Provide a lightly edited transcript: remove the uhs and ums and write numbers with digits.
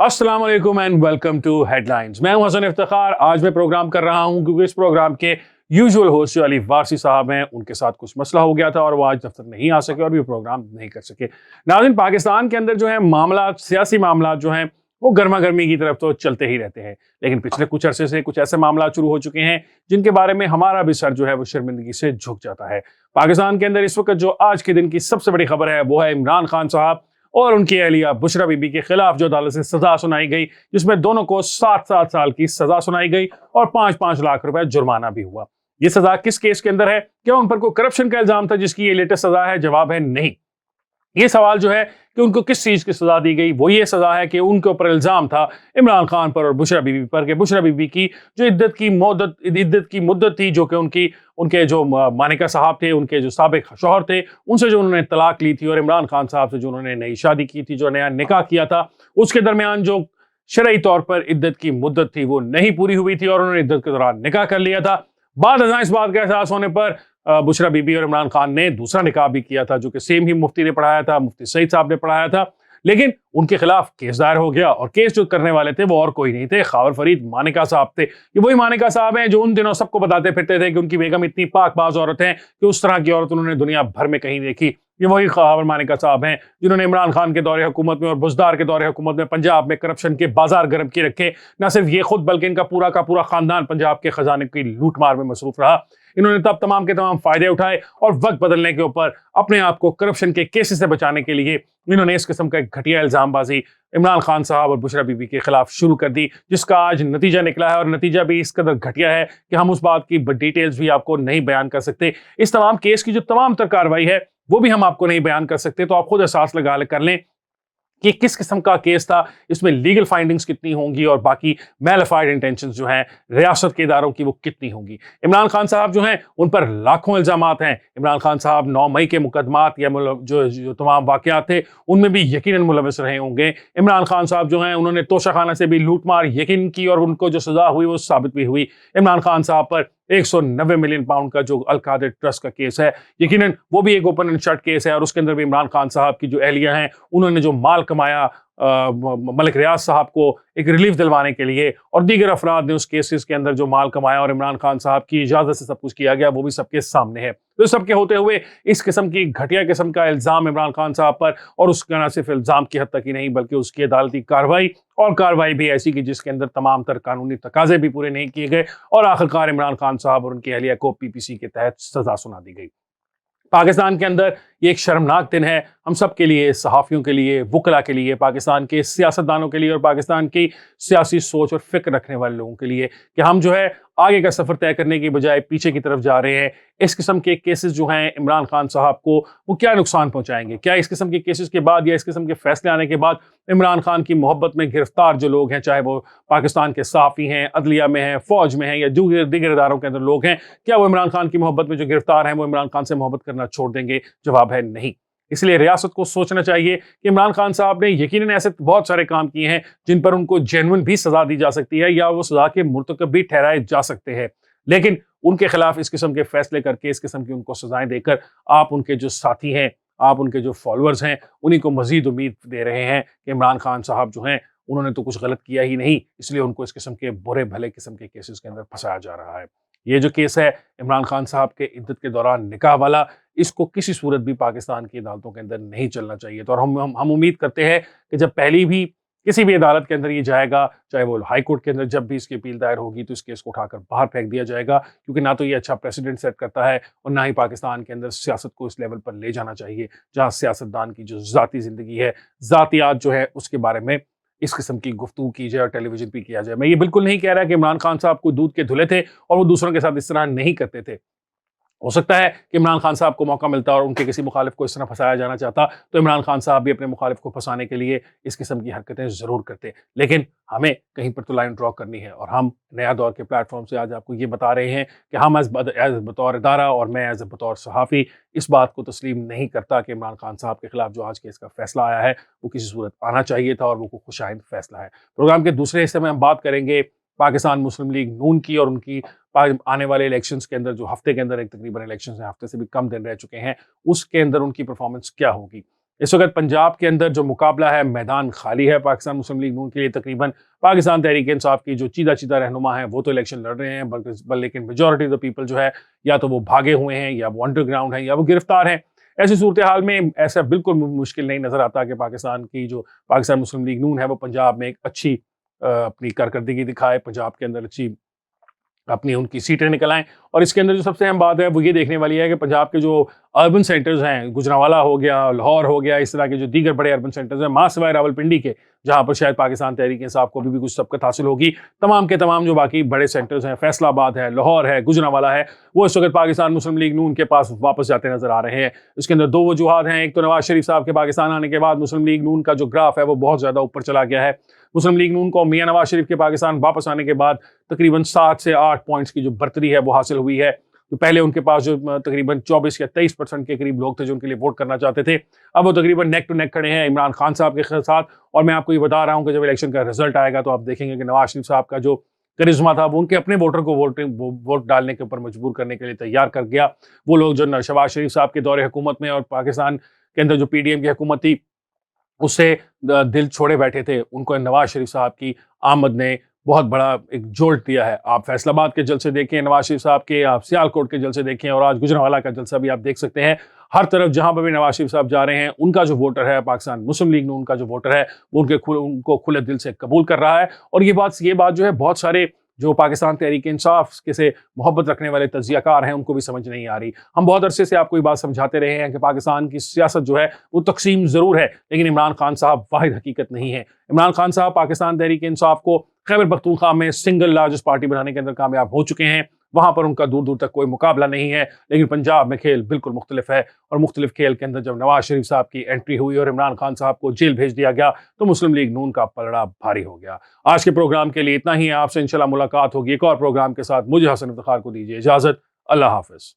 अस्सलाम वालेकुम and welcome to headlines. मैं हूं हसन इफ्तिखार। आज मैं प्रोग्राम कर रहा हूं क्योंकि इस प्रोग्राम के यूजुअल होस्ट जो अली वारसी साहब हैं, उनके साथ कुछ मसला हो गया था और वो आज दफ्तर नहीं आ सके और भी प्रोग्राम नहीं कर सके। नाज़रीन, पाकिस्तान के अंदर जो है मामला, सियासी मामला जो हैं वो गर्मा गर्मी की तरफ तो चलते ही रहते हैं, लेकिन पिछले कुछ अरसे से कुछ ऐसे मामला शुरू हो चुके हैं जिनके बारे में हमारा भी सर जो है वो शर्मिंदगी से झुक जाता है। पाकिस्तान के अंदर इस वक्त जो आज के दिन की सबसे बड़ी खबर है वो है इमरान खान साहब और उनकी अहलिया बुशरा बीबी के खिलाफ जो अदालत से सजा सुनाई गई, जिसमें दोनों को 7-7 साल की सजा सुनाई गई और 5-5 लाख रुपए जुर्माना भी हुआ। ये सजा किस केस के अंदर है? क्या उन पर कोई करप्शन का इल्जाम था जिसकी ये लेटेस्ट सजा है? जवाब है नहीं। ये सवाल जो है कि उनको किस चीज की सजा दी गई, वो ये सजा है कि उनके ऊपर इल्जाम था इमरान खान पर और बुशरा बीबी पर कि बुशरा बीबी की जो इद्दत की मुद्दत थी, जो कि उनके जो मानिका साहब थे, उनके जो साबिक शौहर थे, उनसे जो उन्होंने तलाक ली थी और इमरान खान साहब से जो उन्होंने नई शादी की थी, जो नया निकाह किया था, उसके दरमियान जो शरई तौर पर इद्दत की मुद्दत थी वो नहीं पूरी हुई थी और उन्होंने इद्दत के दौरान निकाह कर लिया था। बाद इस बात का एहसास होने पर बुशरा बीबी और इमरान खान ने दूसरा निकाह भी किया था, जो कि सेम ही मुफ्ती ने पढ़ाया था, मुफ्ती सईद साहब ने पढ़ाया था, लेकिन उनके खिलाफ केस दायर हो गया और केस जो करने वाले थे वो और कोई नहीं थे, खावर फरीद मानिका साहब थे। ये वही मानिका साहब हैं जो उन दिनों सबको बताते फिरते थे कि उनकी बेगम इतनी पाकबाज औरत है कि उस तरह की औरत उन्होंने दुनिया भर में कहीं देखी। ये वही खावर मानिका साहब हैं जिन्होंने इमरान खान के दौरे हुकूमत में और बुज़दार के दौरे हुकूमत में पंजाब में करप्शन के बाजार गर्म किए रखे। न सिर्फ ये खुद बल्कि इनका पूरा का पूरा खानदान पंजाब के खजाने की लूटमार में मसरूफ रहा। इन्होंने तब तमाम के तमाम फायदे उठाए और वक्त बदलने के ऊपर अपने आप को करप्शन के केसेस से बचाने के लिए इन्होंने इस किस्म का एक घटिया इल्जामबाजी इमरान खान साहब और बुशरा बीबी के खिलाफ शुरू कर दी, जिसका आज नतीजा निकला है और नतीजा भी इस कदर घटिया है कि हम उस बात की डिटेल्स भी आपको नहीं बयान कर सकते। इस तमाम केस की जो तमाम तर कार्रवाई है वो भी हम आपको नहीं बयान कर सकते, तो आप खुद एहसास लगा कर लें कि किस किस्म का केस था, इसमें लीगल फाइंडिंग्स कितनी होंगी और बाकी मैलिफाइड इंटेंशंस जो हैं रियासत के इदारों की वो कितनी होंगी। इमरान खान साहब जो हैं उन पर लाखों इल्जामात हैं। इमरान खान साहब 9 मई के मुकदमात या जो तमाम वाकयात थे उनमें भी यकीनन मुलविस रहे होंगे। इमरान खान साहब जो हैं उन्होंने तोशाखाना से भी लूटमार यकीन की और उनको जो सजा हुई वो साबित भी हुई। इमरान खान साहब पर 190 मिलियन पाउंड का जो अल कादिर ट्रस्ट का केस है, यकीनन वो भी एक ओपन एंड शट केस है और उसके अंदर भी इमरान खान साहब की जो एहलिया हैं उन्होंने जो माल कमाया मलिक रियाज साहब को एक रिलीफ दिलवाने के लिए और दीगर अफराद ने उस केसेस के अंदर जो माल कमाया और इमरान खान साहब की इजाजत से सब कुछ किया गया, वो भी सबके सामने है। तो सबके होते हुए इस किस्म की घटिया किस्म का इल्जाम इमरान खान साहब पर, और उसका न सिर्फ इल्जाम की हद तक ही नहीं बल्कि उसकी अदालती कार्रवाई और कार्रवाई भी ऐसी कि जिसके अंदर तमाम तर कानूनी तकाजे भी पूरे नहीं किए गए और आखिरकार इमरान खान साहब और उनकी अहलिया को PPC के तहत सजा सुना दी गई। पाकिस्तान के अंदर ये एक शर्मनाक दिन है हम सब के लिए, सहाफ़ियों के लिए, वकला के लिए, पाकिस्तान के सियासतदानों के लिए और पाकिस्तान की सियासी सोच और फिक्र रखने वाले लोगों के लिए कि हम जो है आगे का सफ़र तय करने की बजाय पीछे की तरफ जा रहे हैं। इस किस्म के केसेस जो हैं इमरान खान साहब को वो क्या नुकसान पहुंचाएंगे? क्या इस किस्म के केसेस के बाद या इस किस्म के फैसले आने के बाद इमरान खान की मोहब्बत में गिरफ्तार जो लोग हैं, चाहे वो पाकिस्तान के सहाफ़ी हैं, अदलिया में हैं, फ़ौज में हैं या दीगर इदारों के अंदर लोग हैं, क्या वो इमरान खान की मोहब्बत में जो गिरफ्तार हैं वो इमरान खान से मोहब्बत करना छोड़ देंगे? जवाब है नहीं। इसलिए रियासत को सोचना चाहिए कि इमरान खान साहब ने यकीनन ऐसे बहुत सारे काम किए हैं जिन पर उनको जेन्युइन भी सजा दी जा सकती है या वो सजा के मुर्तकब भी ठहराए जा सकते हैं, लेकिन उनके खिलाफ इस किस्म के फैसले करके, इस किस्म की उनको सजाएं देकर आप उनके जो साथी हैं, आप उनके जो फॉलोअर्स हैं, उन्हीं को मजीद उम्मीद दे रहे हैं कि इमरान खान साहब जो हैं उन्होंने तो कुछ गलत किया ही नहीं, इसलिए उनको इस किस्म के बुरे भले किस्म के केसेस के अंदर फंसाया जा रहा है। ये जो केस है इमरान खान साहब के इद्दत के दौरान निकाह वाला, इसको किसी सूरत भी पाकिस्तान की अदालतों के अंदर नहीं चलना चाहिए। तो और हम उम्मीद करते हैं कि जब पहली भी किसी भी अदालत के अंदर ये जाएगा, चाहे वो हाई कोर्ट के अंदर जब भी इसकी अपील दायर होगी, तो इस केस को उठाकर बाहर फेंक दिया जाएगा, क्योंकि ना तो ये अच्छा प्रेसिडेंट सेट करता है और ना ही पाकिस्तान के अंदर सियासत को इस लेवल पर ले जाना चाहिए जहाँ सियासतदान की जो ज़ाती ज़िंदगी है, ज़ातियात जो है, उसके बारे में इस किस्म की गुफ्तगू की जाए और टेलीविजन पे किया जाए। मैं ये बिल्कुल नहीं कह रहा कि इमरान खान साहब को दूध के धुले थे और वो दूसरों के साथ इस तरह नहीं करते थे। हो सकता है कि इमरान खान साहब को मौका मिलता और उनके किसी मुखालिफ को इस तरह फंसाया जाना चाहता, तो इमरान खान साहब भी अपने मुखालिफ को फंसाने के लिए इस किस्म की हरकतें ज़रूर करते। लेकिन हमें कहीं पर तो लाइन ड्रॉ करनी है और हम नया दौर के प्लेटफॉर्म से आज आपको ये बता रहे हैं कि हम एज बतौर इदारा और मैं एज बतौर सहाफ़ी इस बात को तस्लीम नहीं करता कि इमरान खान साहब के खिलाफ जो आज केस का फैसला आया है वो किसी सूरत आना चाहिए था और वो खुशाइंद फैसला है। प्रोग्राम के दूसरे हिस्से में हम बात करेंगे पाकिस्तान मुस्लिम लीग नून की और उनकी आने वाले इलेक्शंस के अंदर, जो हफ्ते के अंदर एक तकरीबन इलेक्शंस हैं, हफ्ते से भी कम दिन रह चुके हैं, उसके अंदर उनकी परफॉर्मेंस क्या होगी। اس وقت پنجاب کے اندر جو مقابلہ ہے میدان خالی ہے پاکستان مسلم لیگ نون کے لیے. تقریباً پاکستان تحریک انصاف کی جو چیدہ رہنما ہیں وہ تو الیکشن لڑ رہے ہیں، لیکن میجورٹی آف دا پیپل جو ہے یا تو وہ بھاگے ہوئے ہیں یا وہ انڈر گراؤنڈ ہیں یا وہ گرفتار ہیں. ایسی صورتحال میں ایسا بالکل مشکل نہیں نظر آتا کہ پاکستان مسلم لیگ نون ہے وہ پنجاب میں ایک اچھی اپنی کارکردگی دکھائے، پنجاب کے اندر اچھی اپنی ان کی سیٹیں نکل آئیں. اور اس کے اندر جو سب سے اہم بات ہے وہ یہ دیکھنے والی ہے کہ پنجاب کے جو اربن سینٹرز ہیں، گجرانوالہ ہو گیا، لاہور ہو گیا، اس طرح کے جو دیگر بڑے اربن سینٹرز ہیں ماں سوائے راولپنڈی کے، جہاں پر شاید پاکستان تحریک انصاف کو بھی کچھ سبقت حاصل ہوگی، تمام کے تمام جو باقی بڑے سینٹرز ہیں، فیصل آباد ہے، لاہور ہے، گجرانوالہ ہے، وہ اس وقت پاکستان مسلم لیگ نون کے پاس واپس جاتے نظر آ رہے ہیں. اس کے اندر دو وجوہات ہیں. ایک تو نواز شریف صاحب کے پاکستان آنے کے بعد مسلم لیگ نون کا جو گراف ہے وہ بہت زیادہ اوپر چلا گیا ہے. مسلم لیگ نون کو میاں نواز شریف کے پاکستان واپس آنے کے بعد تقریباً 7 سے 8 پوائنٹس کی جو برتری ہے وہ حاصل ہوئی ہے. تو پہلے ان کے پاس جو تقریباً 24 یا 23% کے قریب لوگ تھے جو ان کے لیے ووٹ کرنا چاہتے تھے، اب وہ تقریباً نیک ٹو نیک کھڑے ہیں عمران خان صاحب کے ساتھ. اور میں آپ کو یہ بتا رہا ہوں کہ جب الیکشن کا رزلٹ آئے گا تو آپ دیکھیں گے کہ نواز شریف صاحب کا جو کرزما تھا وہ ان کے اپنے ووٹر کو ووٹ ڈالنے کے اوپر مجبور کرنے کے لیے تیار کر گیا. وہ لوگ جو شہباز شریف صاحب کے دور حکومت میں اور پاکستان کے اندر جو پی ڈی ایم کی حکومت تھی اس سے دل چھوڑے بیٹھے تھے، ان کو نواز شریف صاحب کی آمد نے بہت بڑا ایک جولٹ دیا ہے. آپ فیصل آباد کے جلسے دیکھیں نواز شریف صاحب کے، آپ سیالکوٹ کے جلسے دیکھیں، اور آج گجرانوالہ کا جلسہ بھی آپ دیکھ سکتے ہیں. ہر طرف جہاں پہ بھی نواز شریف صاحب جا رہے ہیں ان کا جو ووٹر ہے، پاکستان مسلم لیگ نون کا جو ووٹر ہے وہ ان کو کھلے دل سے قبول کر رہا ہے. اور یہ بات جو ہے بہت سارے جو پاکستان تحریک انصاف کے سے محبت رکھنے والے تجزیہ کار ہیں ان کو بھی سمجھ نہیں آ رہی. ہم بہت عرصے سے آپ کو یہ بات سمجھاتے رہے ہیں کہ پاکستان کی سیاست جو ہے وہ تقسیم ضرور ہے لیکن عمران خان صاحب واحد حقیقت نہیں ہے. عمران خان صاحب پاکستان تحریک انصاف کو خیبر پختونخوا میں سنگل لارجسٹ پارٹی بنانے کے اندر کامیاب ہو چکے ہیں. وہاں پر ان کا دور دور تک کوئی مقابلہ نہیں ہے. لیکن پنجاب میں کھیل بالکل مختلف ہے، اور مختلف کھیل کے اندر جب نواز شریف صاحب کی انٹری ہوئی اور عمران خان صاحب کو جیل بھیج دیا گیا تو مسلم لیگ نون کا پلڑا بھاری ہو گیا. آج کے پروگرام کے لیے اتنا ہی ہے. آپ سے انشاءاللہ ملاقات ہوگی ایک اور پروگرام کے ساتھ. مجھے حسن افتخار کو دیجیے اجازت. اللہ حافظ.